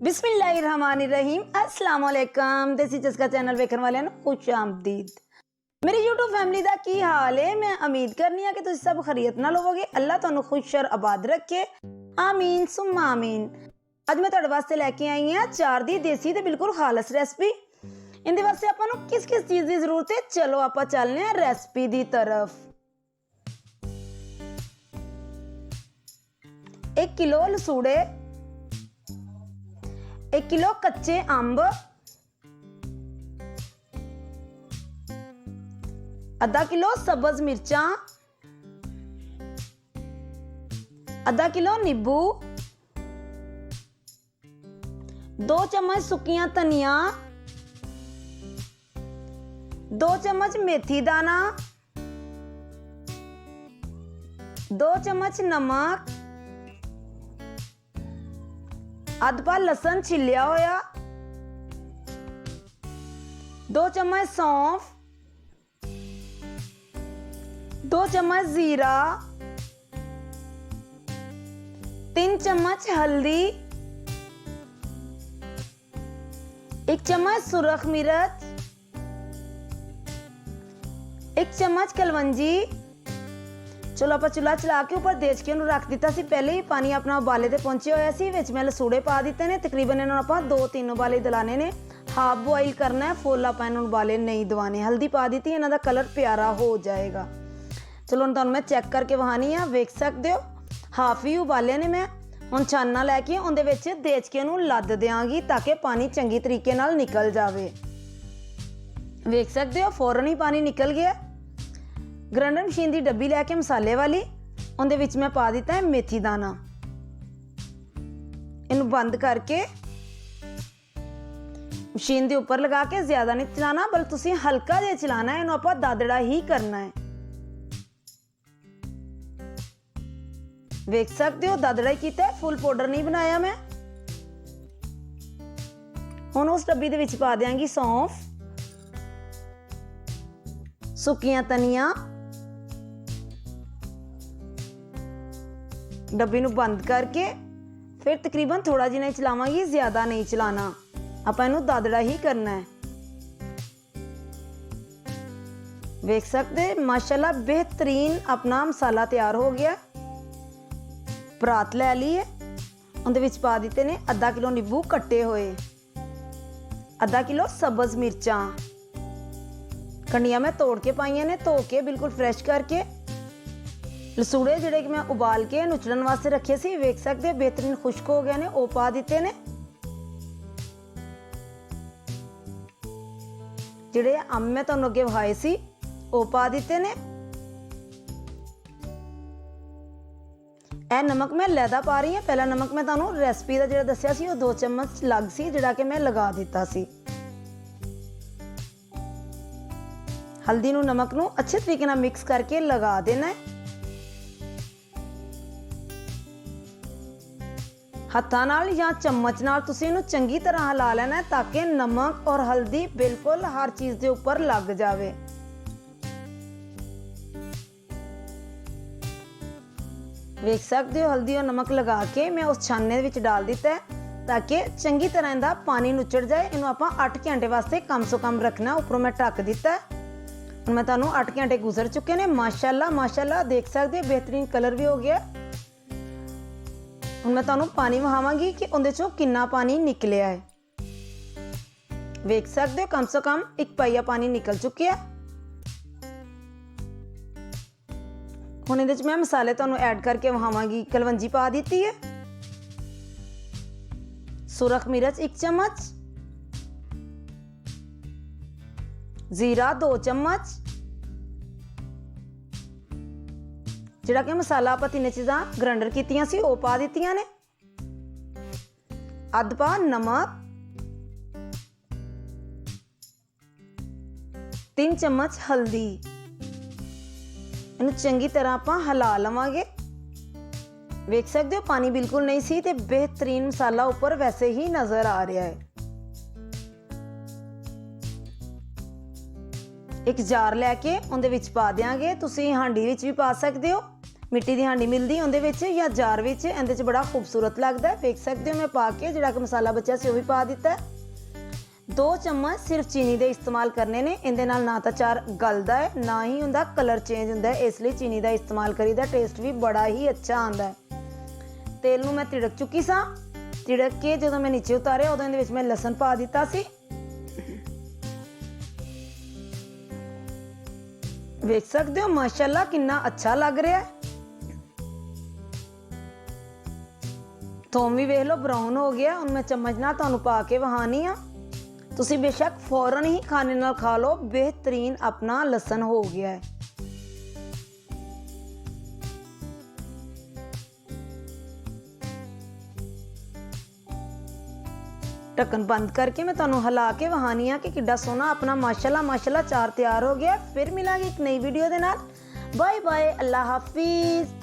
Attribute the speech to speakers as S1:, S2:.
S1: बिस्मिल्लाहिर्रहमानिर्रहीम अस्सलाम वालेकुम। देसी चस्का चैनल वेखण वालियां नूं खुश आमदीद। मेरी यूट्यूब फैमिली दा की हाल है? मैं उम्मीद करनी है कि तुसीं सब खैरियत नाल होवोगे। अल्लाह तुहानूं खुश और आबाद रखे, आमीन सुम्मा आमीन। अज मैं तुहाडे वास्ते लैके आई हां चार दी देसी ते बिल्कुल खालस रेसिपी। इहदे वास्ते आपां नूं किस किस चीज़ की जरूरत है, चलो आपां चलने हां रेसिपी दी तरफ। 1 किलो लसूड़े, 1 किलो कच्चे अंब, आधा किलो सब्ज मिर्चा, आधा किलो नींबू, 2 चम्मच सुक्कियां धनिया, 2 चम्मच मेथी दाना, 2 चम्मच नमक, अद्धा लसन छिलिया होया, 2 चम्मच सौंफ, 2 चम्मच जीरा, 3 चम्मच हल्दी, 1 चम्मच सुरख मिर्च, 1 चम्मच कलवंजी। चलो आप चूल्हा चला के उपर देचके रख दिता सी। पहले ही पानी अपना उबाले ते पहुंचे होया सी। विच मैं लसूड़े पा दिते ने। तकरीबन इन्हां नूं आपां 2-3 उबाले दिलाने ने। हाफ बॉइल करना है, फुल आपां इन्हां नूं उबाले नहीं दवाने। हल्दी पा दी, इन्हां दा कलर प्यारा हो जाएगा। चलो हुण तुहानूं मैं चैक करके वहानी आ, वेख सकते हो हाफ ही उबाले ने। मैं हुण छानना लैके उहदे विच देचके नूं लद देंगी ताकि पानी चंगी तरीके नाल निकल जावे। वेख सकते हो फौरन ही पानी निकल गया। ग्राइंडर मशीन की डब्बी लैके मसाले वाली, उहदे विच मैं पा दिता है मेथी दाना। इनू बंद करके मशीन के उपर लगा के ज्यादा नहीं चलाना, बल्कि तुसीं हल्का जिहा चलाना है। इनू आपां दादड़ा ही करना है। वेख सकते हो दादड़ा ही कीता है, फुल पाउडर नहीं बनाया मैं। हुण उस डब्बी दे विच पा देंगी सौंफ, सुक्कियां धनिया। डब्बी नूं बंद करके फिर तकरीबन थोड़ा जिहा नहीं चलावांगी, ज्यादा नहीं चलाना। आपां इहनूं दादड़ा ही करना है। वेख सकते माशाल्लाह बेहतरीन अपना मसाला तैयार हो गया। परात लै ली है, उहदे विच पा दिते ने आधा किलो नींबू कट्टे हुए, आधा किलो सब्ज मिर्चां कंडियां मैं तोड़ के पाइयां ने, धो के बिल्कुल फ्रैश करके। लसूड़े जिहड़े कि मैं उबाल के नुचड़न वास्ते रखे सी, वेख सकते हो बेहतरीन खुश्क हो गए ने, वो पा दिते ने। जिहड़े अंब मैं तुहानूं अगे वहाए सी, वो पा दिते ने। यह नमक मैं लैदा पा रही हूँ। पहला नमक मैं तुहानूं रेसिपी का जिहड़ा दस्सिया सी, वो 2 चम्मच लग सी, जिहड़ा कि मैं लगा दिता सी। हल्दी नूं नमक नूं अच्छे तरीके नाल मिक्स करके लगा देना है। हत्थां नाल या चम्मच नाल तुसीं इहनूं चंगी तरह हिला लेना है ताकि नमक और हल्दी बिल्कुल हर चीज़ के उपर लग जाए। वेख सकते हो हल्दी और नमक लगा के मैं उस छानने विच डाल दिता है ताकि चंगी तरह इहदा पानी नुचड़ जाए। इहनूं आपां 8 घंटे वास्ते कम सो कम रखना। उपरों मैं ढक दिता है। हुण मैं तुहानूं 8 घंटे गुजर चुके ने। माशाल्लाह माशाल्लाह देख सकते हो बेहतरीन कलर भी हो गया। हुण मैं तुहानूं पानी वहावांगी कि उहदे चों कितना पानी निकलिया है। वेख सकते हो कम से कम 1 पाइया पानी निकल चुकिया। हुण इहदे च मैं मसाले तुहानूं ऐड करके वहावांगी। कलवंजी पा दी है, सुरख मिर्च 1 चम्मच, जीरा 2 चम्मच, जिहड़ा कि मसाला आपां 3 चीज़ां ग्राइंडर कीतियां सी, वो पा दित्तियां ने। अद्ध पा नमक, 3 चम्मच हल्दी। इन्हूं चंगी तरह आपां हिला लवांगे। वेख सकते हो पानी बिल्कुल नहीं सी ते बेहतरीन मसाला उपर वैसे ही नजर आ रहा है। एक जार लैके उहदे विच पा देंगे। तुसीं हांडी विच भी पा सकते हो, ਮਿੱਟੀ ਦੀ ਹਾਂਡੀ ਮਿਲਦੀ ਉਹਦੇ ਵਿੱਚ ਜਾਂ ਜਾਰ ਵਿੱਚ, ਇਹਦੇ 'ਚ ਬੜਾ ਖੂਬਸੂਰਤ ਲੱਗਦਾ। ਵੇਖ ਸਕਦੇ ਹੋ ਮੈਂ ਪਾ ਕੇ ਜਿਹੜਾ ਕਿ ਮਸਾਲਾ ਬਚਿਆ ਸੀ ਉਹ ਵੀ ਪਾ ਦਿੱਤਾ। 2 ਚਮਚ ਸਿਰਫ ਚੀਨੀ ਦੇ ਇਸਤੇਮਾਲ ਕਰਨੇ ਨੇ। ਇਹਦੇ ਨਾਲ ਨਾ ਤਾਂ ਚਾਰ ਗਲਦਾ ਹੈ ਨਾ ਹੀ ਉਹਦਾ ਕਲਰ ਚੇਂਜ ਹੁੰਦਾ ਹੈ, ਇਸ ਲਈ ਚੀਨੀ ਦਾ ਇਸਤੇਮਾਲ ਕਰੀਦਾ। ਟੇਸਟ ਵੀ ਬੜਾ ਹੀ ਅੱਛਾ ਆਉਂਦਾ ਹੈ। ਤੇਲ ਨੂੰ ਮੈਂ ਤਿੜਕ ਚੁੱਕੀ ਸਾਂ। ਤਿੜਕ ਕੇ ਜਦੋਂ ਮੈਂ ਨੀਚੇ ਉਤਾਰਿਆ ਉਦੋਂ ਇਹਦੇ ਵਿੱਚ ਮੈਂ ਲਸਣ ਪਾ ਦਿੱਤਾ ਸੀ। ਵੇਖ ਸਕਦੇ ਹੋ ਮਾਸ਼ਾਅੱਲਾ ਕਿੰਨਾ ਅੱਛਾ ਲੱਗ ਰਿਹਾ ਹੈ। ਥੋਮ ਵੀ ਵੇਖ ਲਓ ਬਰਾਊਨ ਹੋ ਗਿਆ। ਹੁਣ ਮੈਂ ਚਮਚ ਨਾਲ ਤੁਹਾਨੂੰ ਪਾ ਕੇ ਵਹਾਨੀ ਆ। ਤੁਸੀਂ ਬੇਸ਼ੱਕ ਫੌਰਨ ਹੀ ਖਾਣੇ ਨਾਲ ਖਾ ਲਓ, ਬਿਹਤਰੀਨ ਆਪਣਾ ਲਸਣ ਹੋ ਗਿਆ ਹੈ। ਢੱਕਣ ਬੰਦ ਕਰਕੇ ਮੈਂ ਤੁਹਾਨੂੰ ਹਿਲਾ ਕੇ ਵਹਾਨੀ ਆ ਕਿ ਕਿੱਡਾ ਸੋਹਣਾ ਆਪਣਾ ਮਾਸ਼ਾਅੱਲਾ ਚਾਰ ਤਿਆਰ ਹੋ ਗਿਆ। ਫਿਰ ਮਿਲਾਂਗੇ ਇੱਕ ਨਈ ਵੀਡੀਓ ਦੇ ਨਾਲ। ਬਾਏ ਬਾਏ, ਅੱਲਾ ਹਾਫਿਜ਼।